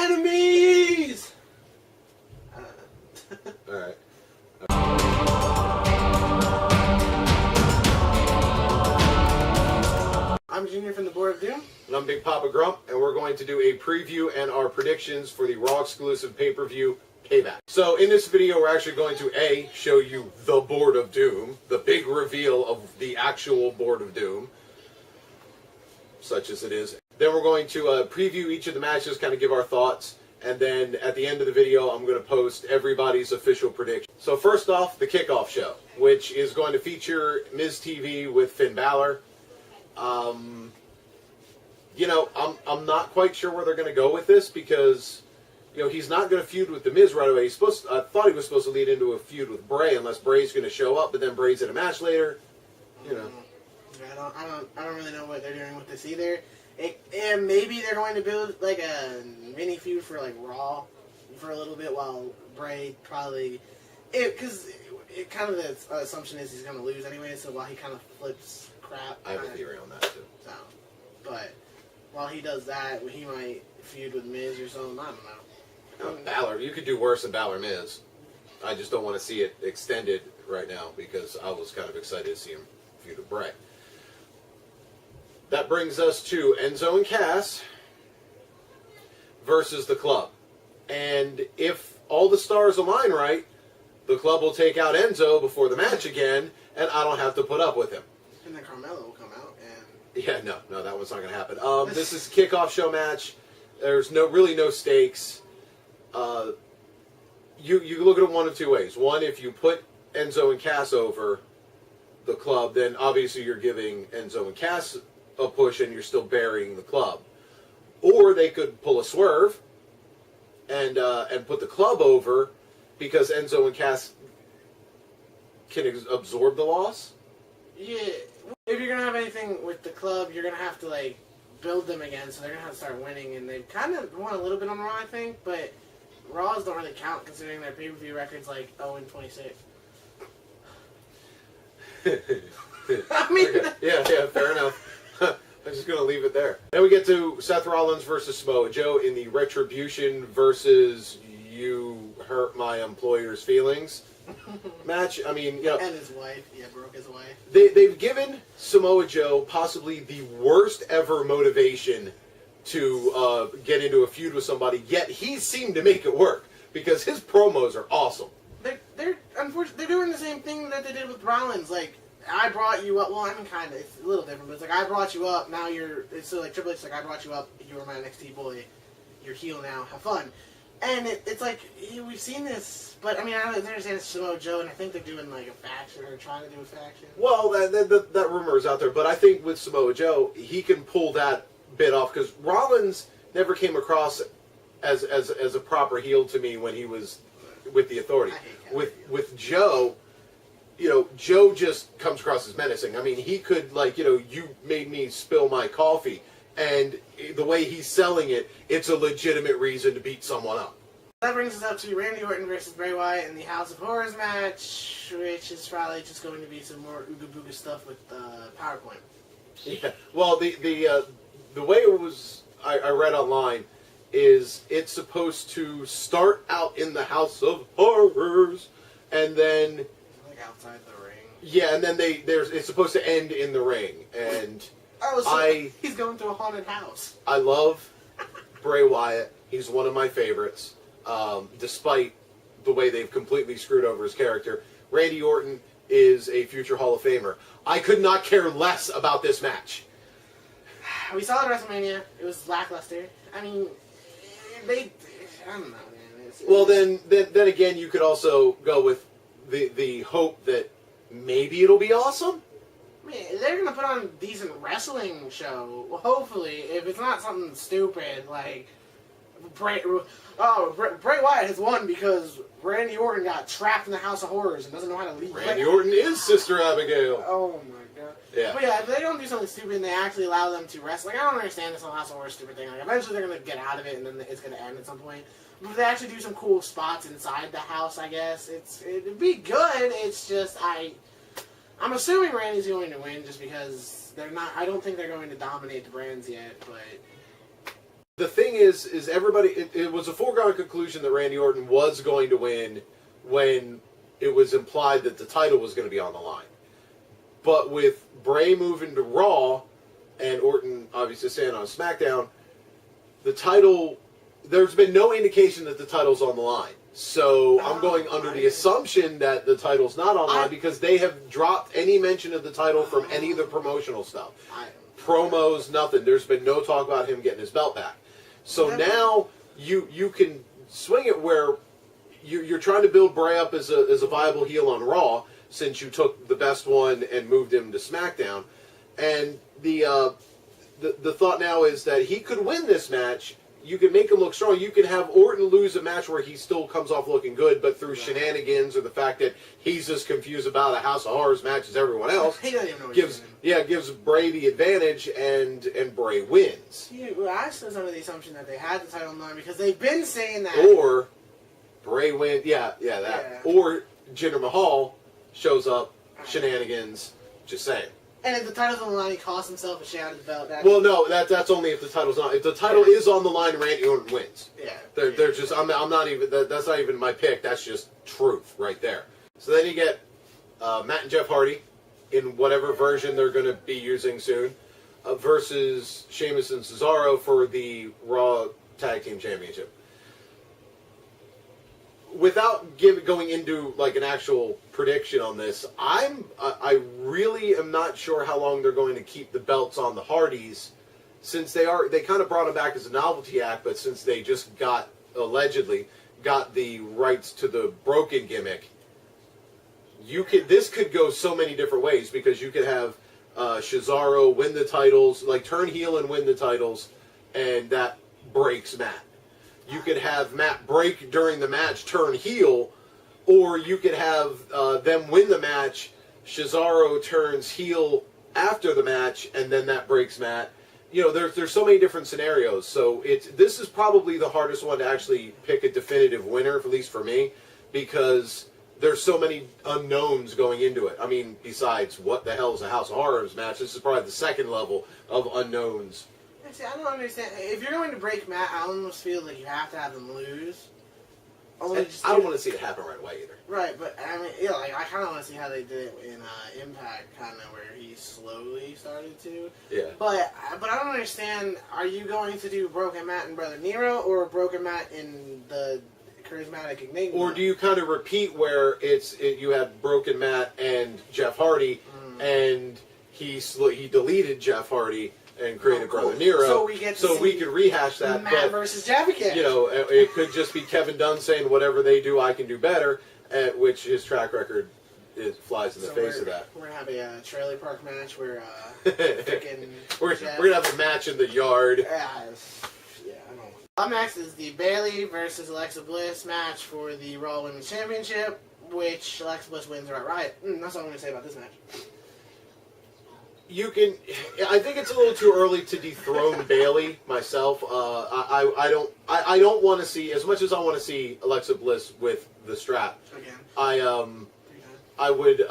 Enemies! Alright. I'm Junior from the Board of Doom. And I'm Big Papa Grump, and we're going to do a preview and our predictions for the Raw exclusive pay-per-view Payback. So in this video, we're actually going to A, show you the Board of Doom, the big reveal of the actual Board of Doom, such as it is. Then we're going to preview each of the matches, kind of give our thoughts, and then at the end of the video, I'm going to post everybody's official prediction. So first off, the kickoff show, which is going to feature Miz TV with Finn Balor. You know, I'm not quite sure where they're going to go with this because, you know, he's not going to feud with The Miz right away. I thought he was supposed to lead into a feud with Bray unless Bray's going to show up, but then Bray's in a match later. You know. I don't really know what they're doing with this either. And maybe they're going to build like a mini feud for like Raw for a little bit while Bray probably, because it kind of the assumption is he's going to lose anyway. So while he kind of flips crap, I have a theory on that too. So, but while he does that, he might feud with Miz or something. I don't know. Balor, you could do worse than Balor Miz. I just don't want to see it extended right now because I was kind of excited to see him feud with Bray. That brings us to Enzo and Cass versus the Club. And if all the stars align right, the Club will take out Enzo before the match again, and I don't have to put up with him. And then Carmelo will come out and... Yeah, no, that one's not going to happen. This is a kickoff show match. There's really no stakes. You look at it one of two ways. One, if you put Enzo and Cass over the Club, then obviously you're giving Enzo and Cass a push and you're still burying the Club. Or they could pull a swerve and put the Club over because Enzo and Cass can absorb the loss. Yeah, if you're gonna have anything with the Club, you're gonna have to like build them again, so they're gonna have to start winning, and they've kind of won a little bit on Raw, I think, but Raws don't really count considering their pay-per-view records like 0-26. I mean, okay. Yeah, fair enough. I'm just going to leave it there. Then we get to Seth Rollins versus Samoa Joe in the Retribution versus You Hurt My Employer's Feelings match. I mean, you know, and his wife. Yeah, broke his wife. They've given Samoa Joe possibly the worst ever motivation to get into a feud with somebody, yet he seemed to make it work because his promos are awesome. They're unfortunately they're doing the same thing that they did with Rollins. Like, I brought you up. Well, I mean, kind of. It's a little different, but it's like I brought you up. Now you're. It's so like Triple H. Like I brought you up. You were my NXT boy. You're heel now. Have fun. And it's like we've seen this, but I mean, I don't understand it's Samoa Joe, and I think they're doing like a faction or trying to do a faction. Well, that rumor is out there, but I think with Samoa Joe, he can pull that bit off because Rollins never came across as a proper heel to me when he was with the Authority. With Joe. You know, Joe just comes across as menacing. I mean, he could, like, you know, you made me spill my coffee, and the way he's selling it, it's a legitimate reason to beat someone up. That brings us up to Randy Orton versus Bray Wyatt in the House of Horrors match, which is probably just going to be some more ooga booga stuff with PowerPoint. Yeah, well, the way it was, I read online, is it's supposed to start out in the House of Horrors, and then... outside the ring. Yeah, and then it's supposed to end in the ring, and he's going to a haunted house. I love Bray Wyatt. He's one of my favorites, despite the way they've completely screwed over his character. Randy Orton is a future Hall of Famer. I could not care less about this match. We saw it at WrestleMania. It was lackluster. I mean, I don't know, man. Well, then again, you could also go with the hope that maybe it'll be awesome. I mean, they're gonna put on a decent wrestling show. Hopefully, if it's not something stupid like Bray Wyatt has won because Randy Orton got trapped in the House of Horrors and doesn't know how to leave. Randy Orton is Sister Abigail. Oh my god. Yeah. But yeah, if they don't do something stupid and they actually allow them to wrestle, like I don't understand this whole House of Horrors stupid thing. Like eventually they're gonna get out of it and then it's gonna end at some point. But if they actually do some cool spots inside the house, I guess it'd be good. It's just I'm assuming Randy's going to win just because they're not. I don't think they're going to dominate the brands yet, but The thing is everybody, it was a foregone conclusion that Randy Orton was going to win when it was implied that the title was going to be on the line. But with Bray moving to Raw and Orton obviously staying on SmackDown, the title, there's been no indication that the title's on the line. So I'm going under the assumption that the title's not on the line because they have dropped any mention of the title from any of the promotional stuff. Promos, nothing. There's been no talk about him getting his belt back. So now you can swing it where you're trying to build Bray up as a viable heel on Raw since you took the best one and moved him to SmackDown. And the thought now is that he could win this match. You can make him look strong. You can have Orton lose a match where he still comes off looking good, but through shenanigans or the fact that he's as confused about a House of Horrors match as everyone else, he doesn't even know what he's doing. gives Bray the advantage, and Bray wins. Yeah, well, I was under the assumption that they had the title on the line because they've been saying that. Or Bray wins, that. Yeah. Or Jinder Mahal shows up, shenanigans, just saying. And if the title's on the line, he costs himself a shot at the belt. Well, no, that's only if the title's not. If the title is on the line, Randy Orton wins. Yeah. They're just. I'm not even. That's not even my pick. That's just truth right there. So then you get Matt and Jeff Hardy in whatever version they're going to be using soon, versus Sheamus and Cesaro for the Raw Tag Team Championship. Without going into like an actual prediction on this, I really am not sure how long they're going to keep the belts on the Hardys, since they kind of brought them back as a novelty act, but since they just allegedly got the rights to the broken gimmick, this could go so many different ways, because you could have Cesaro win the titles, like turn heel and win the titles, and that breaks Matt. You could have Matt break during the match, turn heel, or you could have them win the match, Cesaro turns heel after the match, and then that breaks Matt. You know, there's so many different scenarios. So this is probably the hardest one to actually pick a definitive winner, at least for me, because there's so many unknowns going into it. I mean, besides what the hell is a House of Horrors match, this is probably the second level of unknowns. See, I don't understand. If you're going to break Matt, I almost feel like you have to have them lose. I don't want to see it happen right away either. Right, but I mean, yeah, like I kind of want to see how they did it in Impact, kind of where he slowly started to. Yeah. But I don't understand. Are you going to do Broken Matt and Brother Nero, or Broken Matt in the Charismatic Enigma? Or do you kind of repeat where you had Broken Matt and Jeff Hardy, and he deleted Jeff Hardy and created Brother Nero, so we could rehash that. Matt versus Jeff again. You know, it could just be Kevin Dunn saying whatever they do, I can do better, which his track record flies in the face of that. We're gonna have a trailer park match where we're gonna have a match in the yard. Yeah, I don't know. Up next is the Bayley versus Alexa Bliss match for the Raw Women's Championship, which Alexa Bliss wins outright. That's all I'm gonna say about this match. I think it's a little too early to dethrone Bayley myself. I don't want to see, as much as I want to see Alexa Bliss with the strap. Again. I would,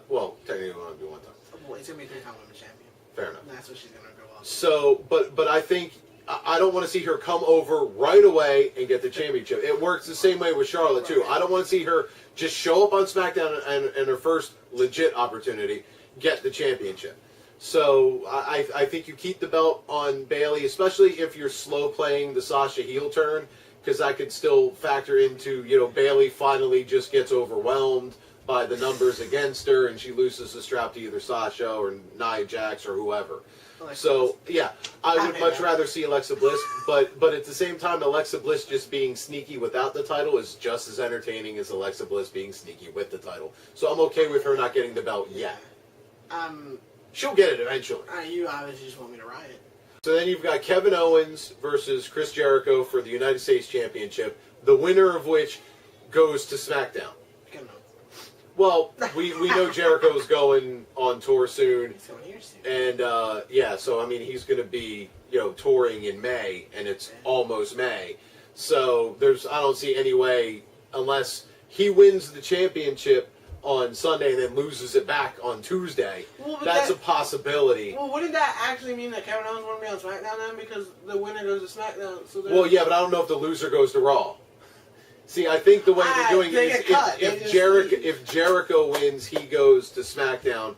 well, technically it won't be one time. Well, it's going to be 3-time women's champion. Fair enough. And that's what she's going to go off. So, but I think, I don't want to see her come over right away and get the championship. It works the same way with Charlotte, too. I don't want to see her just show up on SmackDown and her first legit opportunity get the championship. So I think you keep the belt on Bayley, especially if you're slow playing the Sasha heel turn, because that could still factor into, you know, Bayley finally just gets overwhelmed by the numbers against her and she loses the strap to either Sasha or Nia Jax or whoever. So, yeah, I would much rather see Alexa Bliss, but at the same time, Alexa Bliss just being sneaky without the title is just as entertaining as Alexa Bliss being sneaky with the title. So I'm okay with her not getting the belt yet. She'll get it eventually. You obviously just want me to riot. So then you've got Kevin Owens versus Chris Jericho for the United States Championship, the winner of which goes to SmackDown. Kevin Owens. Well, we know Jericho's going on tour soon. He's going here soon. And, yeah, so, I mean, he's going to be, you know, touring in May, and it's almost May. So I don't see any way, unless he wins the championship on Sunday and then loses it back on Tuesday. Well, that's a possibility. Well, wouldn't that actually mean that Kevin Owens won't be on SmackDown then? Because the winner goes to SmackDown. So well, yeah, but I don't know if the loser goes to Raw. See, I think the way they're doing it is if Jericho wins, he goes to SmackDown.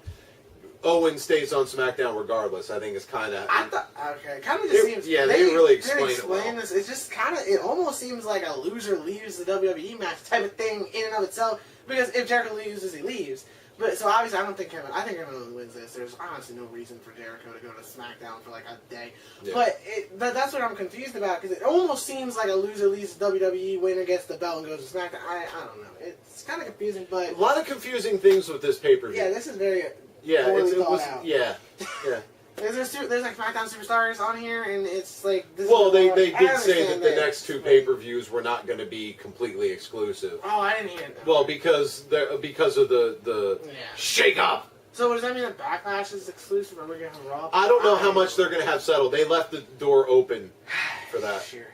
Owen stays on SmackDown regardless. I think it's kind of. I thought okay, kind of just seems. Yeah, they didn't really explain it well. This. It's just kind of. It almost seems like a loser leaves the WWE match type of thing in and of itself. Because if Jericho loses, he leaves. But so obviously, I think Kevin Owens wins this. There's honestly no reason for Jericho to go to SmackDown for like a day. Yeah. But that's what I'm confused about because it almost seems like a loser leaves the WWE, winner gets the belt and goes to SmackDown. I don't know. It's kind of confusing, but a lot of confusing things with this pay-per-view. Yeah, this is very. Yeah, it was out. Yeah. There's like SmackDown superstars on here, and it's like. This they did say that the next two pay-per-views were not going to be completely exclusive. Oh, I didn't hear it. Well, because of the shake up. So does that mean that Backlash is exclusive, or we're going to have Raw? I don't know how much they're going to have settled. They left the door open for that. Sure.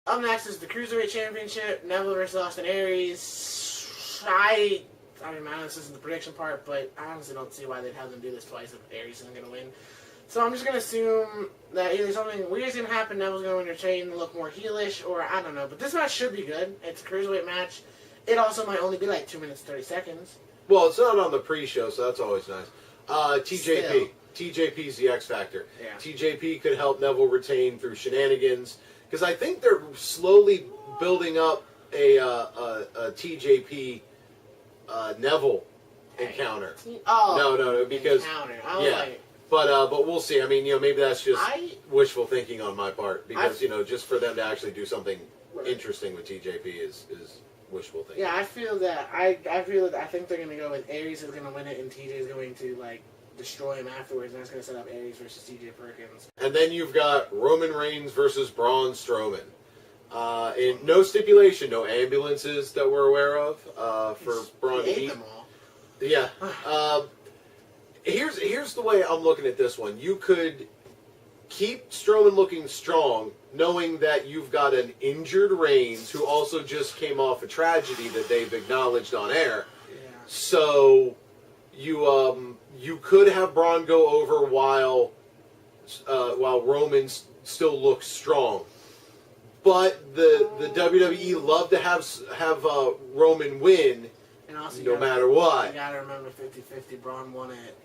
Up next is the Cruiserweight Championship. Neville versus Austin Aries. I mean, this isn't the prediction part, but I honestly don't see why they'd have them do this twice if Aries isn't going to win. So I'm just going to assume that either something weird's going to happen, Neville's going to retain and look more heelish, or I don't know. But this match should be good. It's a Cruiserweight match. It also might only be like 2 minutes, 30 seconds. Well, it's not on the pre-show, so that's always nice. TJP. Still. TJP's the X Factor. Yeah. TJP could help Neville retain through shenanigans. Because I think they're slowly building up a TJP Neville encounter. Oh. No, because encounter. But we'll see. I mean, maybe that's just wishful thinking on my part because just for them to actually do something interesting with TJP is wishful thinking. Yeah, I feel that. I think they're gonna go with Aries is gonna win it and TJ is going to like destroy him afterwards, and that's gonna set up Aries versus TJ Perkins. And then you've got Roman Reigns versus Braun Strowman. In no stipulation, no ambulances that we're aware of for Braun to eat. Them all. Yeah. Here's the way I'm looking at this one. You could keep Strowman looking strong, knowing that you've got an injured Reigns who also just came off a tragedy that they've acknowledged on air. Yeah. So you could have Braun go over while Roman still looks strong. But the WWE love to have Roman win, and also no matter what. You gotta remember 50-50. Braun won it.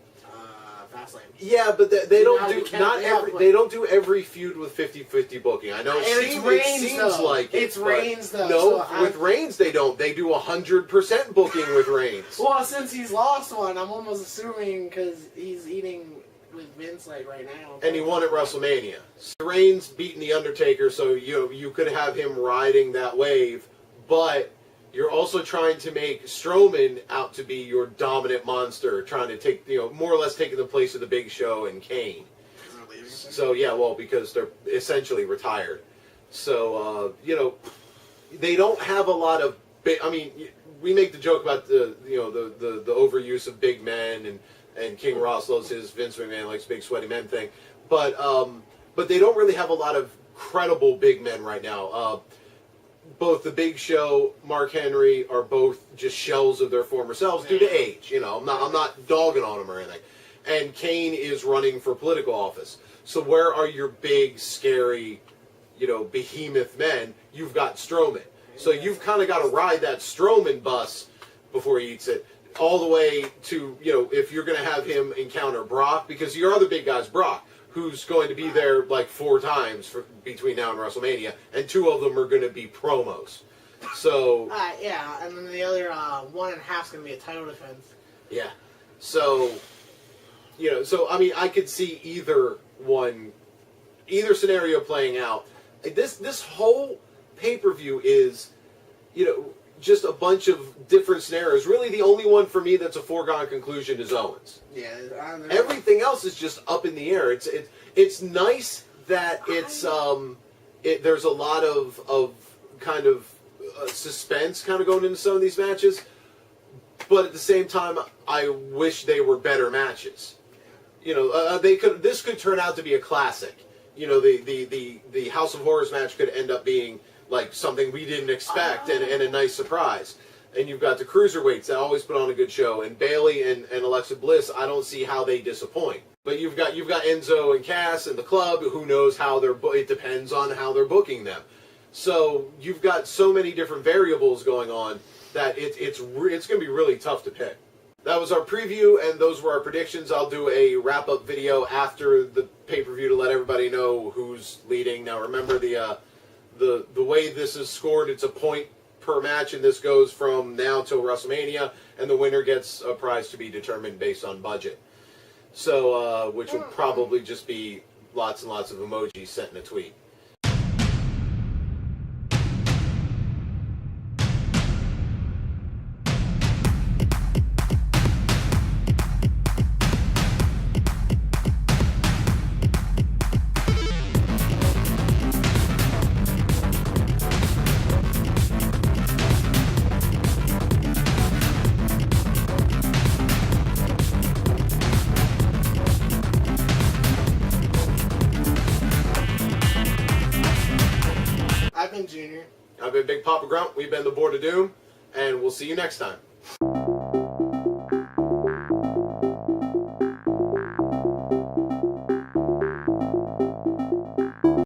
Fastlane. Yeah, but they don't do every feud with 50-50 booking. I know it seems like it's Reigns though. No, with Reigns they don't. They do 100% booking with Reigns. Well, since he's lost one, I'm almost assuming because he's eating with Vince like right now. And he won at WrestleMania. Reigns beating the Undertaker, so you could have him riding that wave, but you're also trying to make Strowman out to be your dominant monster, trying to take, more or less taking the place of the Big Show and Kane. So, yeah, well, because they're essentially retired. So, they don't have a lot of big, I mean, we make the joke about the overuse of big men and King Ross loves his Vince McMahon likes big sweaty men thing. But they don't really have a lot of credible big men right now. Both the Big Show, Mark Henry are both just shells of their former selves due to age. I'm not dogging on them or anything. And Kane is running for political office. So where are your big, scary, behemoth men? You've got Strowman. So you've kind of got to ride that Strowman bus before he eats it, all the way to, if you're going to have him encounter Brock, because your other big guy's Brock, who's going to be there like 4 times between now and WrestleMania, and 2 of them are going to be promos. So yeah, and then the other 1.5 is going to be a title defense. Yeah, so I mean, I could see either scenario playing out. This whole pay-per-view is, just a bunch of different scenarios. Really, the only one for me that's a foregone conclusion is Owens. Yeah, everything else is just up in the air. It's nice that there's a lot of kind of suspense kind of going into some of these matches, but at the same time, I wish they were better matches. This could turn out to be a classic. The House of Horrors match could end up being like something we didn't expect and a nice surprise. And you've got the cruiserweights that always put on a good show. And Bayley and Alexa Bliss, I don't see how they disappoint. But you've got Enzo and Cass and the club. Who knows how they're... It depends on how they're booking them. So you've got so many different variables going on that it's going to be really tough to pick. That was our preview, and those were our predictions. I'll do a wrap-up video after the pay-per-view to let everybody know who's leading. Now, remember, the way this is scored, it's a point per match, and this goes from now till WrestleMania, and the winner gets a prize to be determined based on budget. So, which will probably just be lots and lots of emojis sent in a tweet. I've been Junior. I've been Big Papa Grunt. We've been the Board of Doom, and we'll see you next time.